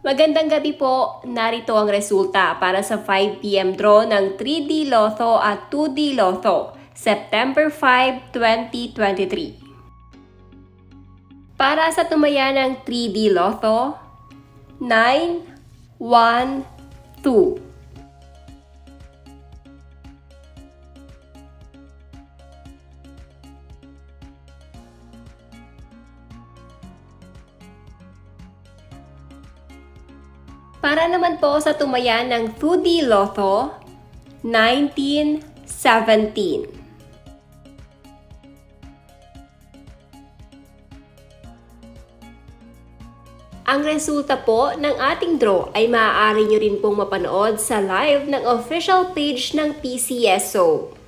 Magandang gabi po, narito ang resulta para sa 5 p.m. draw ng 3D Lotto at 2D Lotto, September 5, 2023. Para sa tumaya ng 3D Lotto, 9, 1, 2. Para naman po sa tumaya ng 2D Lotto, 19, 17. Ang resulta po ng ating draw ay maaari nyo rin pong mapanood sa live ng official page ng PCSO.